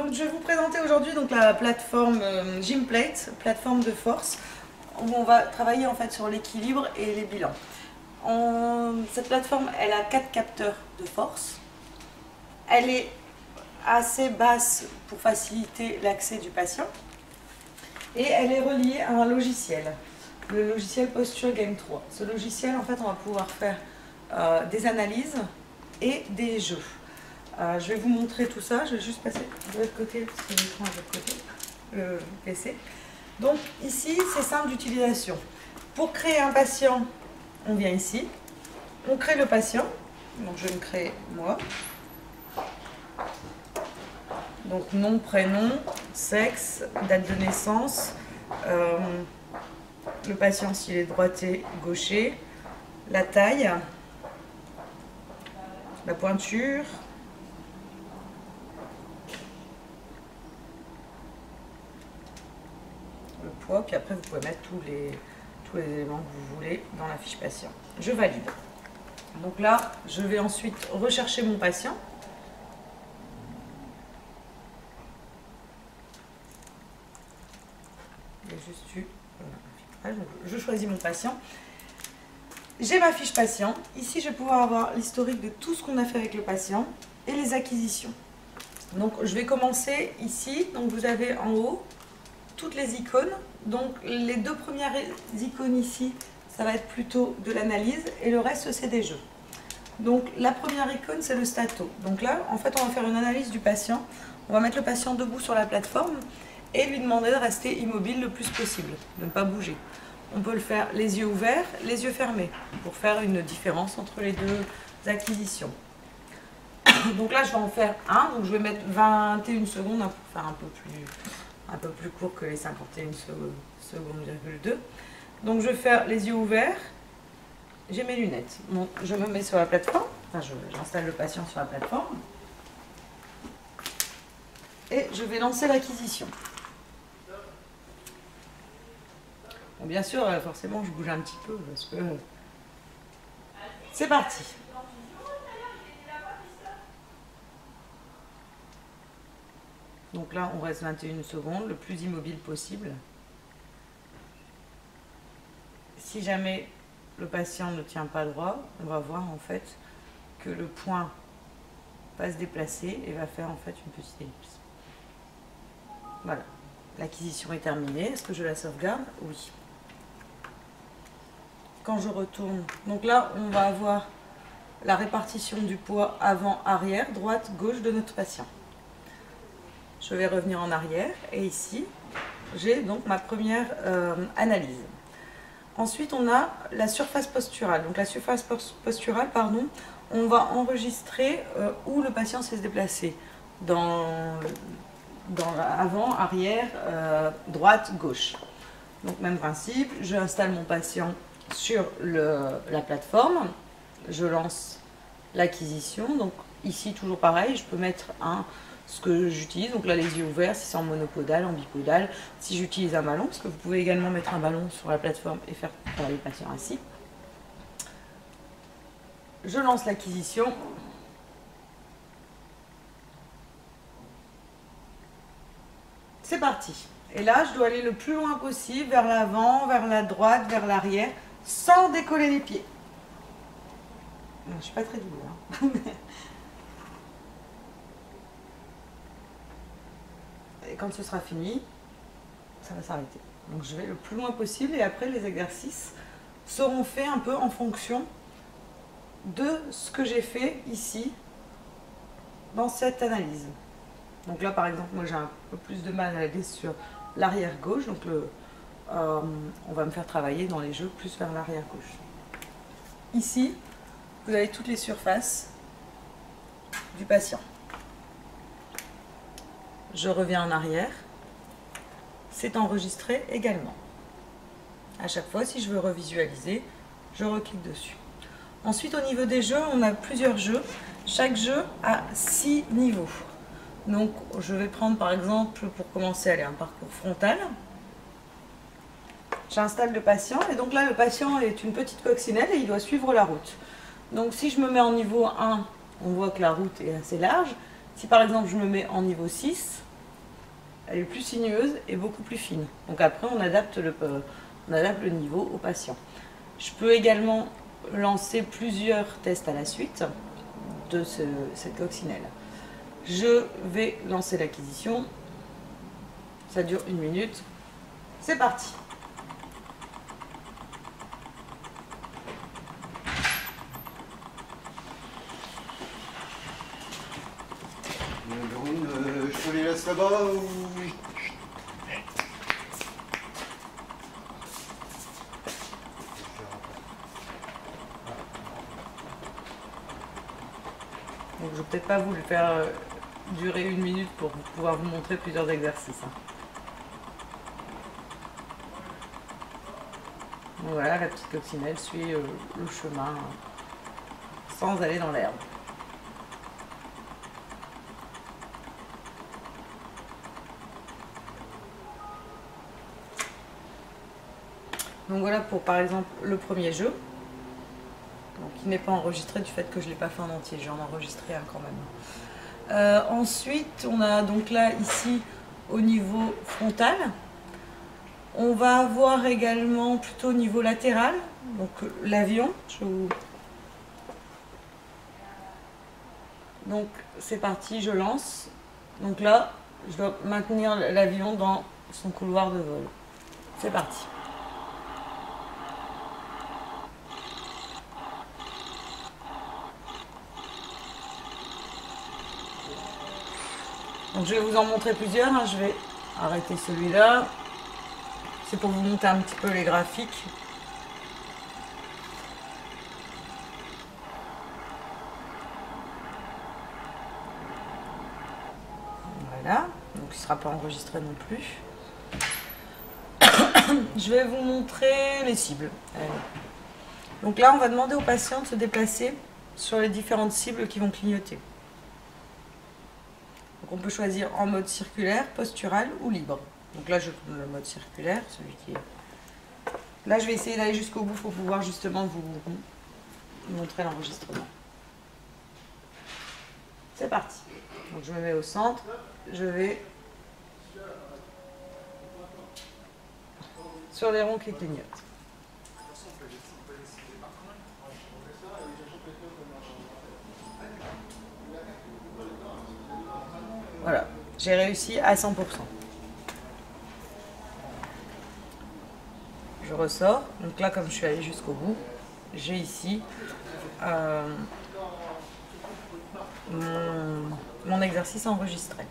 Donc je vais vous présenter aujourd'hui donc la plateforme Gymplate, plateforme de force, où on va travailler en fait sur l'équilibre et les bilans. Cette plateforme, elle a 4 capteurs de force. Elle est assez basse pour faciliter l'accès du patient. Et elle est reliée à un logiciel, le logiciel Posture Game 3. Ce logiciel, en fait, on va pouvoir faire des analyses et des jeux. Je vais vous montrer tout ça. Je vais juste passer de l'autre côté, parce que l'écran est de l'autre côté, le PC. Donc ici, c'est simple d'utilisation. Pour créer un patient, on vient ici, on crée le patient. Donc je vais me créer moi. Donc nom, prénom, sexe, date de naissance, le patient s'il est droitier, gaucher, la taille, la pointure, le poids, puis après vous pouvez mettre tous les éléments que vous voulez dans la fiche patient. Je valide. Donc là, je vais ensuite rechercher mon patient. Juste eu, voilà, je choisis mon patient. J'ai ma fiche patient. Ici, je vais pouvoir avoir l'historique de tout ce qu'on a fait avec le patient et les acquisitions. Donc, je vais commencer ici. Donc, vous avez en haut toutes les icônes. Donc, les deux premières icônes ici, ça va être plutôt de l'analyse et le reste, c'est des jeux. Donc, la première icône, c'est le stato. Donc là, en fait, on va faire une analyse du patient. On va mettre le patient debout sur la plateforme et lui demander de rester immobile le plus possible, de ne pas bouger. On peut le faire les yeux ouverts, les yeux fermés, pour faire une différence entre les deux acquisitions. Donc là, je vais en faire un, donc je vais mettre 21 secondes pour faire un peu plus court que les 51 secondes, 2. Donc je vais faire les yeux ouverts, j'ai mes lunettes. Donc je me mets sur la plateforme, enfin j'installe le patient sur la plateforme, et je vais lancer l'acquisition. Bon, bien sûr, forcément, je bouge un petit peu parce que c'est parti. Donc là, on reste 21 secondes, le plus immobile possible. Si jamais le patient ne tient pas droit, on va voir en fait que le point va se déplacer et va faire en fait une petite ellipse. Voilà, l'acquisition est terminée. Est-ce que je la sauvegarde? Oui. Quand je retourne, donc là on va avoir la répartition du poids avant, arrière, droite, gauche de notre patient. Je vais revenir en arrière et ici j'ai donc ma première analyse. Ensuite on a la surface posturale. Donc la surface posturale, pardon, on va enregistrer où le patient s'est déplacé dans avant, arrière, droite, gauche. Donc même principe, je installe mon patient sur la plateforme, je lance l'acquisition. Donc ici toujours pareil, je peux mettre ce que j'utilise, donc là les yeux ouverts si c'est en monopodal, en bipodal, si j'utilise un ballon, parce que vous pouvez également mettre un ballon sur la plateforme et faire travailler le patient ainsi. Je lance l'acquisition. C'est parti. Et là, je dois aller le plus loin possible, vers l'avant, vers la droite, vers l'arrière, sans décoller les pieds. Je ne suis pas très douée. Hein. Et quand ce sera fini, ça va s'arrêter. Donc je vais le plus loin possible et après les exercices seront faits un peu en fonction de ce que j'ai fait ici dans cette analyse. Donc là par exemple, moi j'ai un peu plus de mal à aller sur l'arrière gauche, donc on va me faire travailler dans les jeux plus vers l'arrière gauche. Ici, vous avez toutes les surfaces du patient. Je reviens en arrière. C'est enregistré également. À chaque fois, si je veux revisualiser, je reclique dessus. Ensuite, au niveau des jeux, on a plusieurs jeux. Chaque jeu a 6 niveaux. Donc, je vais prendre par exemple, pour commencer, allez, un parcours frontal. J'installe le patient et donc là, le patient est une petite coccinelle et il doit suivre la route. Donc, si je me mets en niveau 1, on voit que la route est assez large. Si par exemple, je me mets en niveau 6, elle est plus sinueuse et beaucoup plus fine. Donc après, on adapte le niveau au patient. Je peux également lancer plusieurs tests à la suite de cette coccinelle. Je vais lancer l'acquisition. Ça dure 1 minute. C'est parti. Je te les laisse là-bas ou... Donc je vais peut-être pas vous le faire durer 1 minute pour pouvoir vous montrer plusieurs exercices. Donc voilà, la petite coccinelle suit le chemin sans aller dans l'herbe. Donc voilà pour par exemple le premier jeu. Donc il n'est pas enregistré du fait que je ne l'ai pas fait en entier, j'en ai enregistré un quand même. Ensuite, on a donc là ici au niveau frontal. On va avoir également plutôt au niveau latéral, donc l'avion. Donc c'est parti, je lance. Donc là, je dois maintenir l'avion dans son couloir de vol. C'est parti. Donc je vais vous en montrer plusieurs, je vais arrêter celui-là. C'est pour vous montrer un petit peu les graphiques. Voilà, donc il ne sera pas enregistré non plus. Je vais vous montrer les cibles. Donc là, on va demander au patient de se déplacer sur les différentes cibles qui vont clignoter. Donc on peut choisir en mode circulaire, postural ou libre. Donc là, je prends le mode circulaire, celui qui est... Là, je vais essayer d'aller jusqu'au bout pour pouvoir justement vous montrer l'enregistrement. C'est parti. Donc je me mets au centre, je vais sur les ronds qui clignotent. Voilà, j'ai réussi à 100%. Je ressors, donc là comme je suis allée jusqu'au bout, j'ai ici mon exercice enregistré.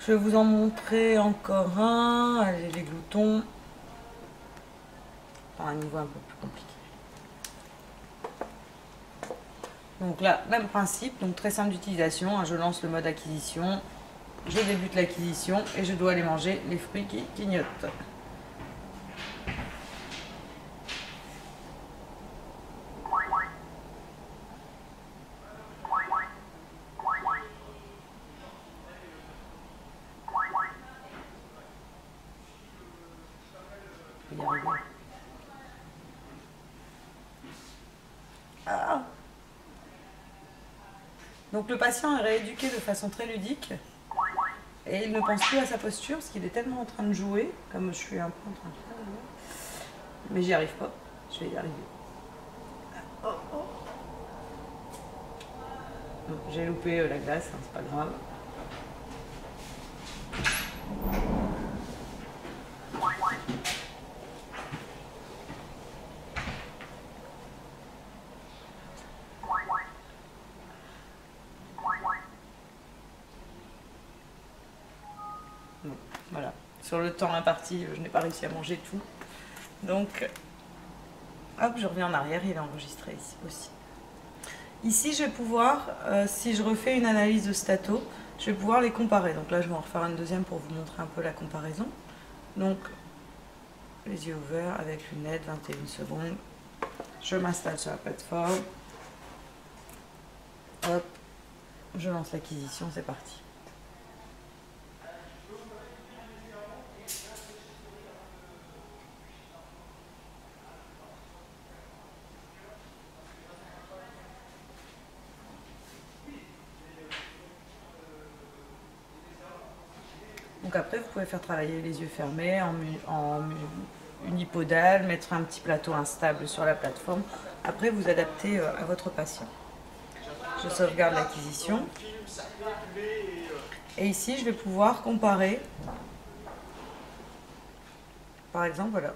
Je vais vous en montrer encore un, allez, les gloutons, à un niveau un peu plus compliqué. Donc là, même principe, donc très simple d'utilisation, je lance le mode acquisition, je débute l'acquisition et je dois aller manger les fruits qui clignotent. Ah. Donc le patient est rééduqué de façon très ludique et il ne pense plus à sa posture parce qu'il est tellement en train de jouer, comme je suis un peu en train de faire. Mais j'y arrive pas, je vais y arriver. Oh, oh. J'ai loupé la glace, hein, c'est pas grave. Bon, voilà. Sur le temps imparti, je n'ai pas réussi à manger tout. Donc, hop, je reviens en arrière, il est enregistré ici aussi. Ici, je vais pouvoir, si je refais une analyse de stato, je vais pouvoir les comparer. Donc là, je vais en refaire une deuxième pour vous montrer un peu la comparaison. Donc, les yeux ouverts avec lunettes, 21 secondes. Je m'installe sur la plateforme. Hop, je lance l'acquisition, c'est parti. Donc après, vous pouvez faire travailler les yeux fermés en unipodal, mettre un petit plateau instable sur la plateforme. Après, vous adaptez à votre patient. Je sauvegarde l'acquisition. Et ici, je vais pouvoir comparer. Par exemple, voilà.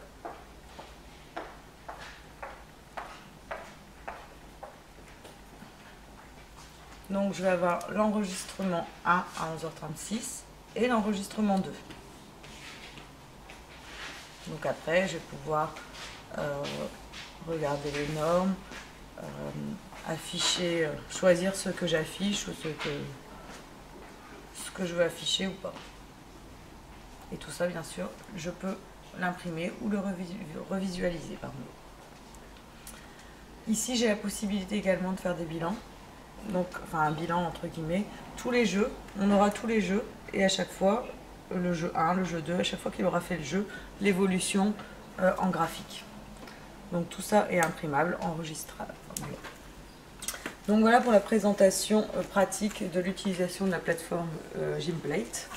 Donc, je vais avoir l'enregistrement 1 à 11h36 et l'enregistrement 2. Donc après, je vais pouvoir regarder les normes, afficher, choisir ce que j'affiche ou ce que je veux afficher ou pas. Et tout ça, bien sûr, je peux l'imprimer ou le revisualiser. Pardon. Ici, j'ai la possibilité également de faire des bilans. Donc, enfin, un bilan entre guillemets. Tous les jeux, on aura tous les jeux et à chaque fois, le jeu 1, le jeu 2, à chaque fois qu'il aura fait le jeu, l'évolution en graphique. Donc tout ça est imprimable, enregistrable. Voilà. Donc voilà pour la présentation pratique de l'utilisation de la plateforme Gimplate.